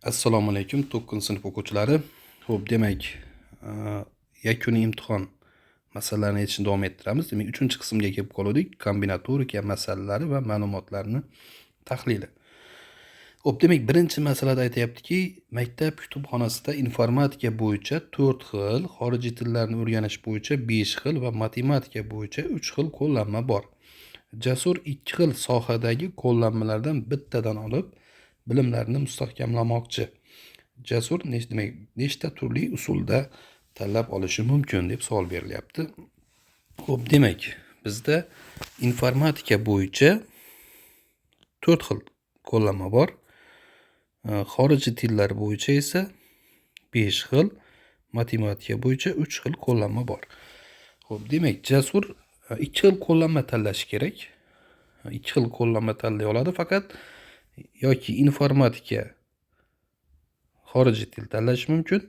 Assalomu alaykum 9-sinf o'quvchilari. Xo'p, demak, yakuniy imtihon masalalarini yechishni davom ettiramiz. Demak, 3-qismga kelib qoldik. Kombinatorika masalalari va ma'lumotlarni tahlili. Xo'p, demak, birinchi masalada aytayaptiki, maktab kutubxonasida informatika bo'yicha 4 xil, xorijiy tillarni o'rganish bo'yicha 5 xil va matematika bo'yicha 3 xil qo'llanma bor. Jasur 2 xil sohadagi qo'llanmalardan bittadan olib bilimlarini mustahkamlamoqchi. Jasur nechta turli usulda tanlab olishi mumkin deb savol berilyapti. Xo'p, demak, bizda informatika bo'yicha 4 xil qo'llanma bor. Xorijiy tillar bo'yicha esa 5 xil, matematika bo'yicha 3 xil qo'llanma bor. Xo'p, demak, Jasur 2 xil qo'llanma tanlashi kerak. 2 xil qo'llanma tanlay oladi, faqat yoki informatika xorijiy til tanlash mumkin,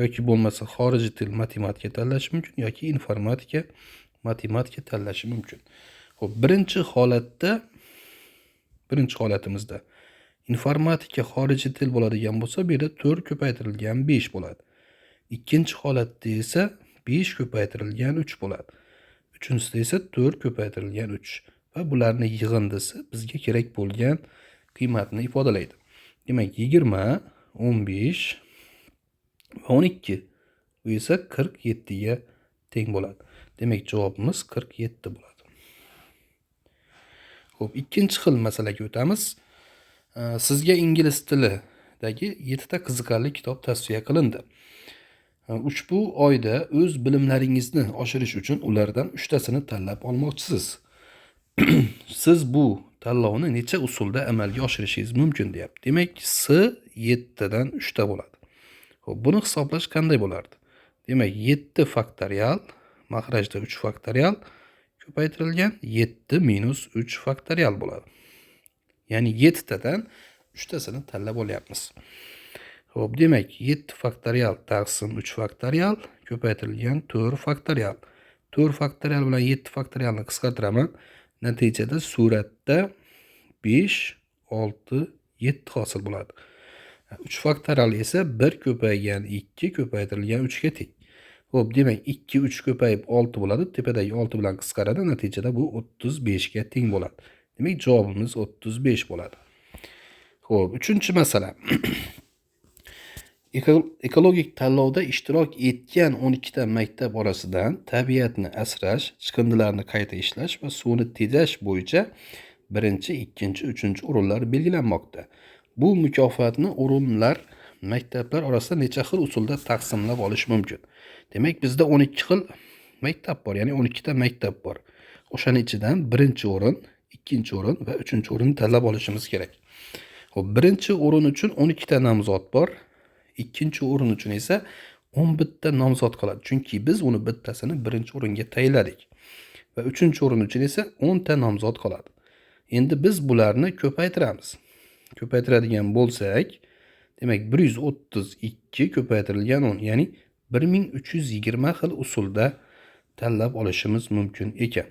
yoki bo'lmasa xorijiy til matematika tanlash mumkin, yoki informatika matematika tanlashi mumkin. Xo'p, birinchi holatimizda informatika xorijiy til bo'ladigan bo'lsa, bu yerda 4 ko'paytirilgan 5 bo'ladi. Ikkinchi holatda esa 5 ko'paytirilgan 3 bo'ladi. Uchinchisida esa 4 ko'paytirilgan 3 va bularning yig'indisi bizga kerak bo'lgan qiymatni ifodalaydi. Demak, 20, 15 va 12. Bu esa 47 ga teng bo'ladi. Demak, javobimiz 47 bo'ladi. Xo'p, ikkinchi xil masalaga o'tamiz. Sizga ingliz tilidagi 7 ta qiziqarli kitob tavsiya qilindi. Ushbu oyda o'z bilimlaringizni oshirish uchun ulardan 3 tasini tanlab olmoqchisiz. Siz bu tanlovni necha usulda amalga oshirishingiz mumkin deyapti. Demak, S 7 dan 3 ta bo'ladi. Xo'p, buni hisoblash qanday bo'lardi? Demak, 7 faktorial, mahrajda 3 faktorial ko'paytirilgan 7 minus 3 faktorial bo'ladi. Ya'ni 7 tadan 3 tasini tanlab olyapmiz. Xo'p, demak, 7 faktorial taqsim 3 faktorial ko'paytirilgan 4 faktorial. 4 faktorial bilan 7 faktorialni qisqartiraman. Natijada suratda 5, 6, 7 hosil bo'ladi. 3 faktorial esa 1 ko'paygan 2 ko'paytirilgan 3 ga teng. Xo'p, demak, 2 3 ko'payib 6 bo'ladi. Tepadagi 6 bilan qisqaradi. Natijada bu 35 ga teng bo'ladi. Demak, javobimiz 35 bo'ladi. Xo'p, 3-masala. Ekologik tanlovda ishtirok etgan 12 ta maktab orasidan tabiatni asrash, chiqindilarni qayta ishlash va suvni tejash bo'yicha 1-chi, 2-chi, 3-chi o'rinlar belgilanmoqda. Bu mukofotni o'rinlar maktablar orasida necha xil usulda taqsimlab olish mumkin? Demak, bizda 12 xil maktab bor, ya'ni 12 ta maktab bor. O'shaning ichidan 1-chi o'rin, 2-chi o'rin va 3-chi o'rinni tanlab olishimiz kerak. Xo'p, 1-chi o'rin uchun 12 ta nomzod bor. 2-chi o'rin uchun esa 11 ta nomzod qoladi. Chunki biz uni bittasini 1-chi o'ringa tayinladik. Va 3-chi o'rin uchun esa 10 ta nomzod qoladi. Endi biz bularni ko'paytiramiz. Ko'paytiradigan bo'lsak, demak, 132 ko'paytirilgan 10, ya'ni 1320 xil usulda tanlab olishimiz mumkin ekan.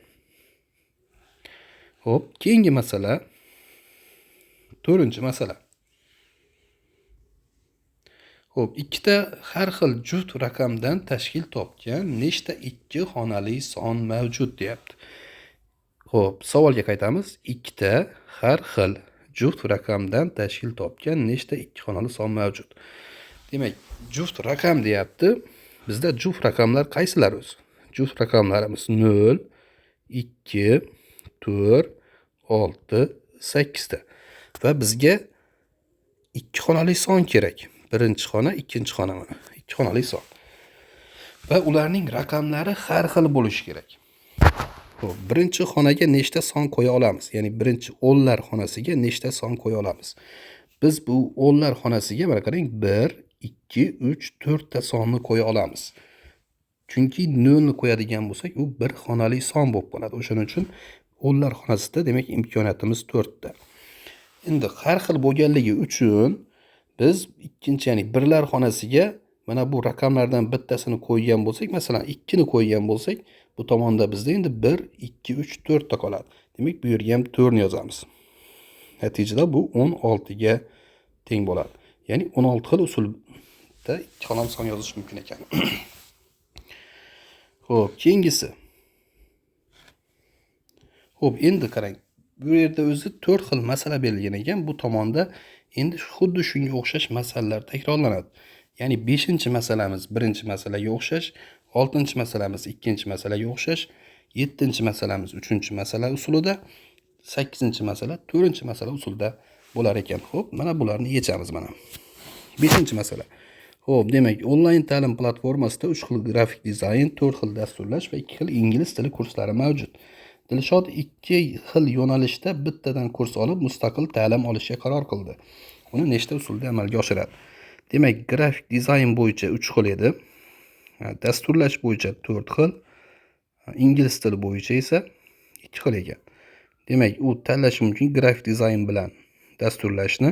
Xo'p, keyingi masala 4-masala. Xo'p, ikkita har xil juft raqamdan tashkil topgan nechta 2 xonali son mavjud deyapti. Xo'p, savolga qaytamiz. Ikkita har xil juft raqamdan tashkil topgan nechta 2 xonali son mavjud? Demak, juft raqam deyapti. Bizda juft raqamlar qaysilar o'zi? Juft raqamlarimiz 0, 2, 4, 6, 8 ta. Va bizga 2 xonali son kerak. Birinchi xona, ikkinchi xona mana. 2 xonali son. Va ularning raqamlari har xil bo'lishi kerak. Xo'p, birinchi xonaga nechta son qo'ya olamiz? Ya'ni birinchi o'nlar xonasiga nechta son qo'ya olamiz? Biz bu o'nlar xonasiga mana qarang, 1, 2, 3, 4 ta sonni qo'ya olamiz. Chunki 0 ni qo'yadigan bo'lsak, u bir xonali son bo'lib qoladi. O'shaning uchun o'nlar xonasida demak imkoniyatimiz 4 ta. Endi har xil bo'lganligi uchun biz ikkinchi, ya'ni birlar xonasiga mana bu raqamlardan bittasini qo'ygan bo'lsak, masalan 2 ni qo'ygan bo'lsak, bu tomonda bizda endi 1, 2, 3, 4 ta qoladi. Demak, bu yerga ham 4 ni yozamiz. Natijada bu 16 ga teng bo'ladi. Ya'ni 16 xil usulda ikki xonali son yozish mumkin ekan. Xo'p, keyingisi. Xo'p, endi qarang. Bu yerda o'zi 4 xil masala berilgan ekan. Bu tomonda endi xuddi shunga o'xshash masalalar takrorlanadi. Ya'ni 5-masalamiz 1-masalaga o'xshash, 6-masalamiz 2-masalaga o'xshash, 7-masalamiz 3-masala usulida, 8-masala 4-masala usulida bo'lar ekan. Xo'p, mana bularni yechamiz mana. 5-masala. Xo'p, demak, onlayn ta'lim platformasida 3 xil grafik dizayn, 4 xil dasturlash va 2 xil ingliz tili kurslari mavjud. Dilshod 2 xil yo'nalishda bittadan kurs olib, mustaqil ta'lim olishga qaror qildi. Uni nechta usulda amalga oshiradi? Demak, grafik dizayn bo'yicha 3 xil edi. Dasturlash bo'yicha 4 xil, ingliz tili bo'yicha esa 2 xil ekan. Demak, u tanlashi mumkin grafik dizayn bilan dasturlashni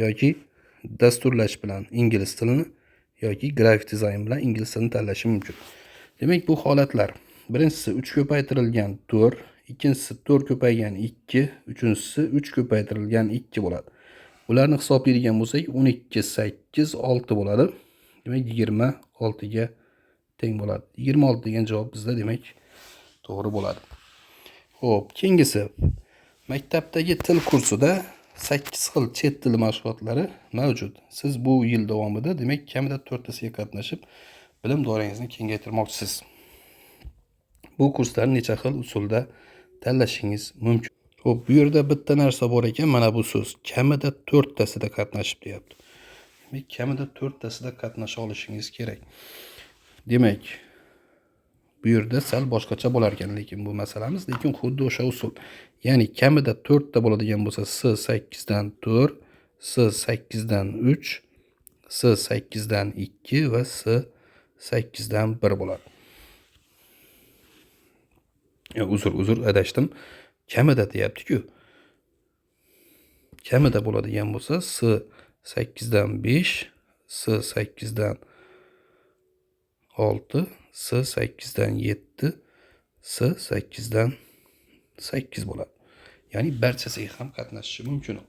yoki dasturlash bilan ingliz tilini yoki grafik dizayn bilan ingliz tilini tanlashi mumkin. Demak, bu holatlar. Birinchisi 3 ko'paytirilgan 4, ikkinchisi 4 ko'paygan 2, uchinchisi 3 ko'paytirilgan 2 bo'ladi. Ularni hisoblaydigan bo'lsak, 12, 8, 6 bo'ladi. Demak, 26 ga teng bo'ladi. 26 degan javob bizda demak to'g'ri bo'ladi. Xo'p, keyingisi. Maktabdagi til kursida 8 xil chet tili mashg'ulotlari mavjud. Siz bu yil davomida demak kamida 4 tasiga qatnashib, bilim doirangizni kengaytirmoqchisiz. Bu kurslarni necha xil usulda tanlashingiz mumkin. Xo'p, bu yerda bitta narsa bor ekan, mana bu so'z. Kamida 4 tasida qatnashib deyapti. Demak, kamida 4 tasida qatnasha olishingiz kerak. Demak, bu yerda sal boshqacha bo'lar ekan, lekin bu masalamiz, lekin xuddi o'sha usul. Ya'ni kamida 4 ta bo'ladigan bo'lsa, S8 dan 4, S8 dan 3, S8 dan 2 va S8 dan 1 bo'ladi. Uzr, adashdim. Kamida deyapti-ku. Kamida bo'ladigan bo'lsa, S8 dan 5, S8 dan 6, S8 dan 7, S8 dan 8 bo'ladi. Ya'ni barchasiga ham qatnashishi mumkin.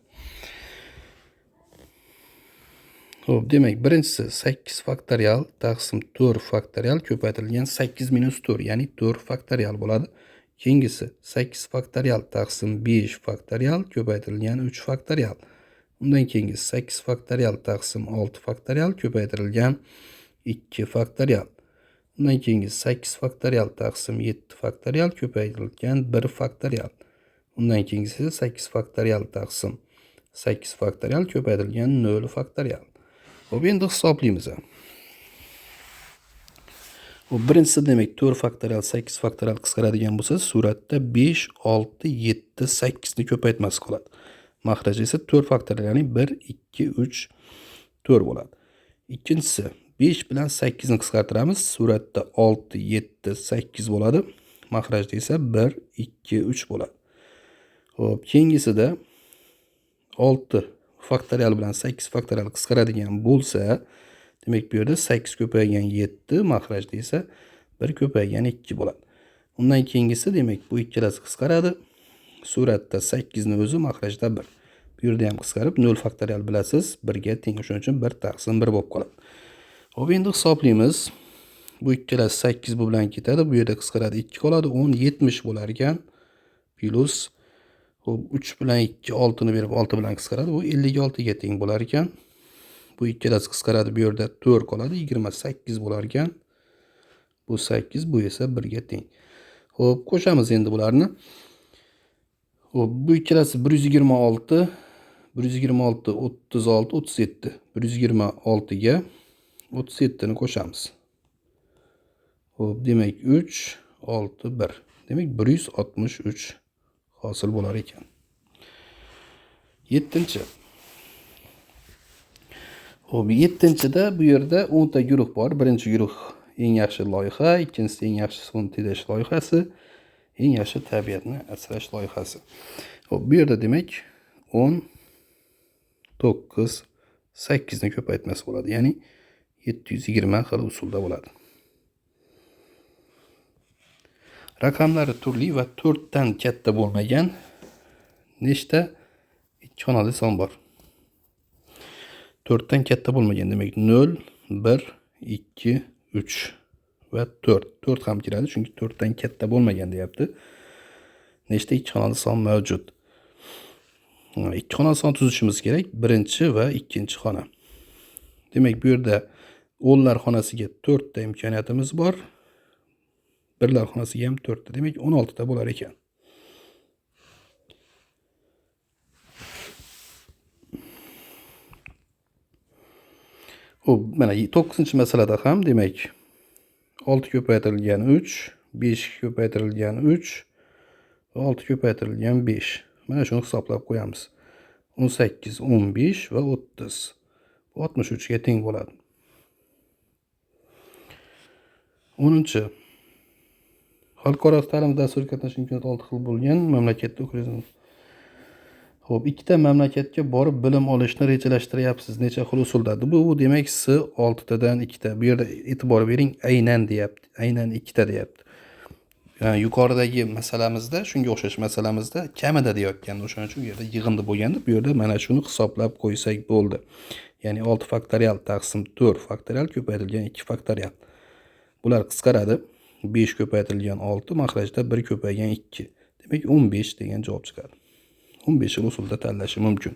Xo'p, demak, birinchisi 8 faktorial taqsim 4 faktorial ko'paytirilgan 8 minus 4, ya'ni 4 faktorial bo'ladi. Keyingisi 8 faktorial taqsim 5 faktorial ko'paytirilgan 3 faktorial. Undan keyingisi 8 faktorial taqsim 6 faktorial ko'paytirilgan 2 faktorial. Undan keyingisi 8 faktorial taqsim 7 faktorial ko'paytirilgan 1 faktorial. Undan keyingisi 8 faktorial taqsim 8 faktorial ko'paytirilgan 0 faktorial. Xo'p, endi hisoblaymiz. Birinchisi demak 4 faktorial 8 faktorial qisqaradigan bo'lsa, suratda 5, 6, 7, 8 ni ko'paytmasi qoladi. Mahraji esa 4 faktorial, ya'ni 1, 2, 3, 4 bo'ladi. Ikkinchisi 5 bilan 8 ni qisqartiramiz. Suratda 6, 7, 8 bo'ladi. Mahrajda esa 1, 2, 3 bo'ladi. Xo'p, keyingisida 6 faktorial bilan 8 faktorial qisqaradigan bo'lsa, demak bu yerda 8 ko'paygan 7, mahrajda esa 1 ko'paygan 2 bo'ladi. Undan keyingisi demak bu ikkalasi qisqaradi. Suratda 8 ni o'zi, mahrajda 1. Bu yerda ham qisqarib 0 faktorial bilasiz, 1 ga teng, shuning uchun 1 taqsim 1 bo'lib qoladi. Xo'p, endi hisoblaymiz. Bu ikkalasi 8 bu bilan ketadi. Bu yerda qisqaradi 2 qoladi. 10 70 bo'lar ekan. Plus 3 bilan 2 6 ni berib 6 bilan qisqaradi. Bu 56 ga teng bo'lar ekan. Bu ikkalasi qisqaradi. Bu yerda 4 qoladi. 28 bo'lar ekan. Bu 8, bu esa 1 ga teng. Xo'p, qo'shamiz endi bularni. Xo'p, bu ikkalasi 126, 126, 36, 37. 126 ga 37 ni qo'shamiz. Xo'p, demak 3, 6, 1. Demak 163 hosil bo'lar ekan. 7-chi. Xo'p, 7-chida bu yerda 10 ta guruh bor. Birinchi guruh eng yaxshi loyiha, ikkinchisi eng yaxshi suvni tejash loyihasi, eng yaxshi tabiatni asrash loyihasi. Xo'p, bu yerda demak 10, 9, 8 ni ko'paytmasi bo'ladi. Ya'ni 720 xil usulda bo'ladi. Raqamlari turli va 4 dan katta bo'lmagan nechta ikki xonali son bor? 4'ten katta bo'lmagan demak 0, 1, 2, 3 va 4. 4 ham kiradi chunki 4'ten katta bo'lmagan deyapti. Nechta ikki xonali son mavjud? Ikki xonali son tuzishimiz kerak. Birinchi va ikkinchi xona. Demak, bu yerda o'nlar xonasiga 4 ta imkoniyatimiz bor. Birlar xonasiga ham 4 ta. Demak, 16 ta bo'lar ekan. Xo'p, mana 9-masalada ham demak 6 ko'paytirilgan 3, 5 ko'paytirilgan 3 va 6 ko'paytirilgan 5. Mana shuni hisoblab qo'yamiz. 18, 15 va 30. 63 ga teng bo'ladi. 10. Xalqaro ta'lim dasturiga qatnashish imkoniyati 6 xil bo'lgan mamlakatda o'qiysiz. Xo'p, ikkita mamlakatga borib bilim olishni rejalashtiryapsiz. Necha xil usulda? Bu demak S 6 tadan 2 ta. Bu yerda e'tibor bering, aynan deyapti. Aynan 2 ta deyapti. Yani yuqoridagi masalamizda, shunga o'xshash masalamizda kamida deyotgandi. O'shaning uchun bu yerda yig'indi bo'lganda, bu yerda mana shuni hisoblab qo'ysak bo'ldi. Ya'ni 6 faktorial taqsim 4 faktorial ko'paytirilgan 2 faktorial. Bular qisqaradi. 5 ko'paytirilgan 6 mahrajda 1 ko'paygan 2. Demak 15 degan javob chiqadi. 15 xil usulda tanlashi mumkin.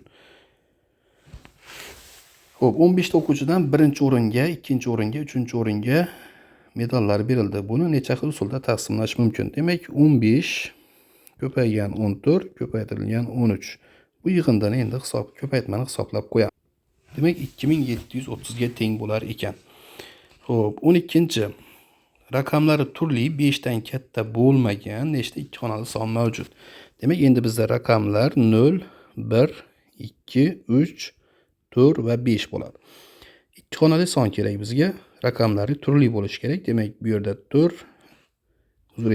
Xo'p, 15 ta o'quvchidan birinchi o'ringa, ikkinchi o'ringa, uchinchi o'ringa medallar berildi. Buni necha xil usulda taqsimlash mumkin? Demak, 15 ko'paygan 14 ko'paytirilgan 13. Bu yig'indan endi ko'paytmani hisoblab qo'yamiz. Demak, 2730 ga teng bo'lar ekan. Xo'p, 12-chi. Raqamlari turli 5 dan katta bo'lmagan nechta ikki xonali son mavjud? Demak, endi bizda raqamlar 0, 1, 2, 3, 4 va 5 bo'ladi. Ikki xonali son kerak bizga. Raqamlari turli bo'lishi kerak. Demak, bu yerda 4,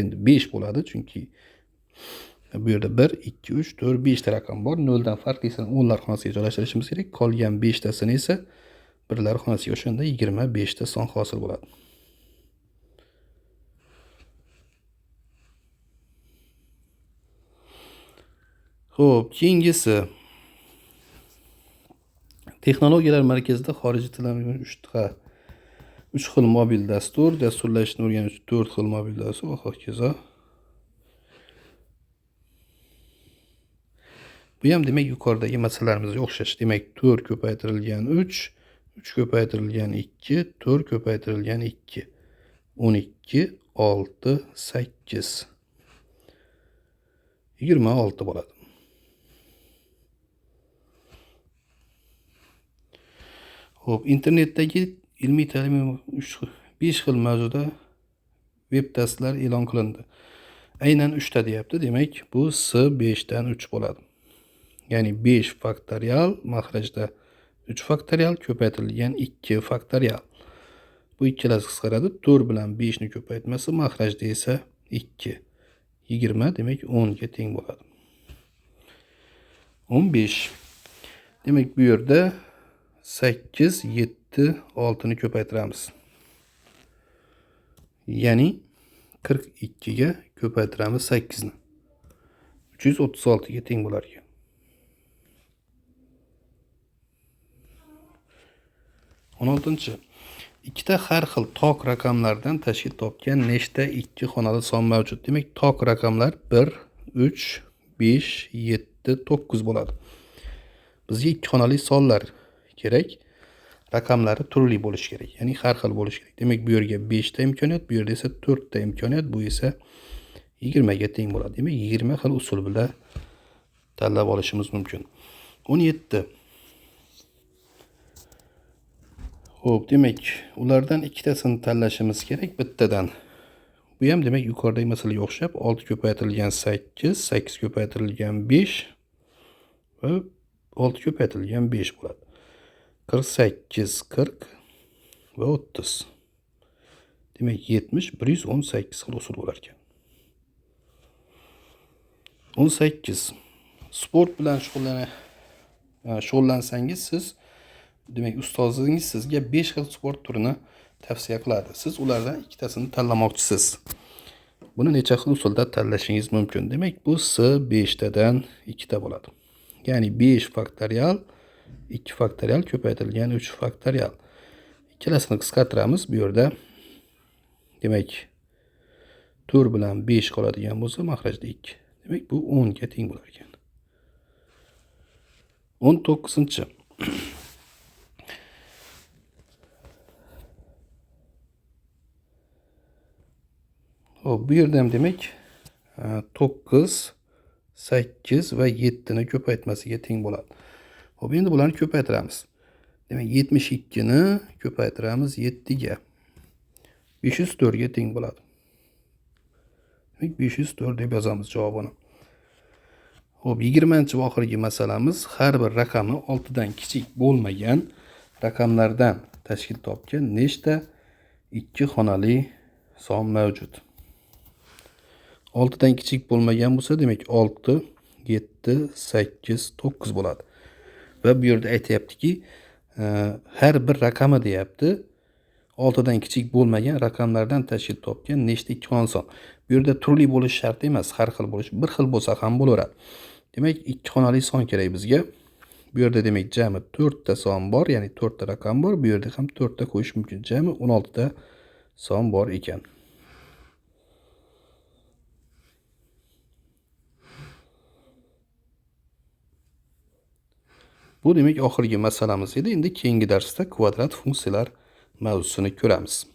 endi 5 bo'ladi chunki bu yerda 1, 2, 3, 4, 5 ta raqam bor. 0 dan farqlisini o'nlar xonasiga joylashtirishimiz kerak. Qolgan 5 tasini esa birlar xonasiga o'shanda 25 ta son hosil bo'ladi. Xo'p, keyingisi texnologiyalar markazida xorijiy tillarni 3 xil mobil dastur, dasturlashni o'rganish 4 xil mobil dastur va hokazo. Bu ham demak yuqoridagi masalalarımizga o'xshash. Demak 4 ko'paytirilgan 3, 3 ko'paytirilgan 2, 4 ko'paytirilgan 2. 12, 6, 8. 26 bo'ladi. Xo'p, internetdagi ilmiy ta'lim 5 xil mavzuda web darslar e'lon qilindi. Aynan 3 ta deyapti. Demak, bu S 5 dan 3 bo'ladi. Ya'ni 5 faktorial mahrajda 3 faktorial ko'paytirilgan 2 faktorial. Bu ikkalasi qisqaradi. 4 bilan 5 ni ko'paytmasi mahrajda esa 2. 20 demak 10 ga teng bo'ladi. 15. Demak, bu yerda 8, 7, 6 ni ko'paytiramiz. Ya'ni 42 ga ko'paytiramiz 8 ni. 336 ga teng bo'lar ekan. 16. Ikkita har xil tok raqamlardan tashkil topgan nechta ikki xonali son mavjud? Demak, tok raqamlar 1, 3, 5, 7, 9 bo'ladi. Bizga ikki xonali sonlar kerak. Raqamlari turli bo'lishi kerak. Ya'ni har xil bo'lishi kerak. Demak, bu yerga 5 ta imkoniyat, bu yerda esa 4 ta imkoniyat, bu esa 20 ga teng bo'ladi. Demak, 20 xil usul bilan tanlab olishimiz mumkin. 17. Xo'p, demak, ulardan ikkitasini tanlashimiz kerak bittadan. Bu ham demak yuqoridagi masalaga o'xshab 6 ko'paytirilgan 8, 8 ko'paytirilgan 5 va 6 ko'paytirilgan 5 bo'ladi. 48, 40 va 30. Demak, 70, 118 xil usul bo'lar ekan. 18. Sport bilan shug'ullansangiz siz demak ustozingiz sizga 5 xil sport turini tavsiya qiladi. Siz ulardan ikkitasini tanlamoqchisiz. Buni necha xil usulda tanlashingiz mumkin? Demak, bu S 5 tadan 2 ta bo'ladi. Ya'ni 5 faktorial 2 faktorial ko'paytirilgan 3 faktorial. Ikkalasini qisqartiramiz. Bu yerda demak 4 bilan 5 qoladigan bo'lsa, mahrajda 2. Demak, bu 10 ga teng bo'lar ekan. 19-chi. Hop, bu yerda ham demak 9, 8 va 7 ni ko'paytmasiga teng bo'ladi. Hop, endi bularni ko'paytiramiz. Demak, 72 ni ko'paytiramiz 7 ga. 504 ga teng bo'ladi. Demak, 504 deb yozamiz javobini. Hop, 20-chi va oxirgi masalamiz har bir raqami 6 dan kichik bo'lmagan raqamlardan tashkil topgan nechta 2 xonali son mavjud? 6 dan kichik bo'lmagan bo'lsa, demak 6, 7, 8, 9 bo'ladi. Va bu yerda aytayaptiki, har bir raqami deyapti. 6 dan kichik bo'lmagan raqamlardan tashkil topgan nechta 2 xonali son. Bu yerda turli bo'lish shart emas, har xil bo'lish, bir xil bo'lsa ham bo'laveradi. Demak, 2 xonali son kerak bizga. Bu yerda demak jami 4 ta son bor, ya'ni 4 ta raqam bor. Bu yerda ham 4 ta qo'yish mumkin. Jami 16 ta son bor ekan. Bu demak oxirgi masalamiz edi. Endi keyingi darsda kvadrat funksiyalar mavzusini ko'ramiz.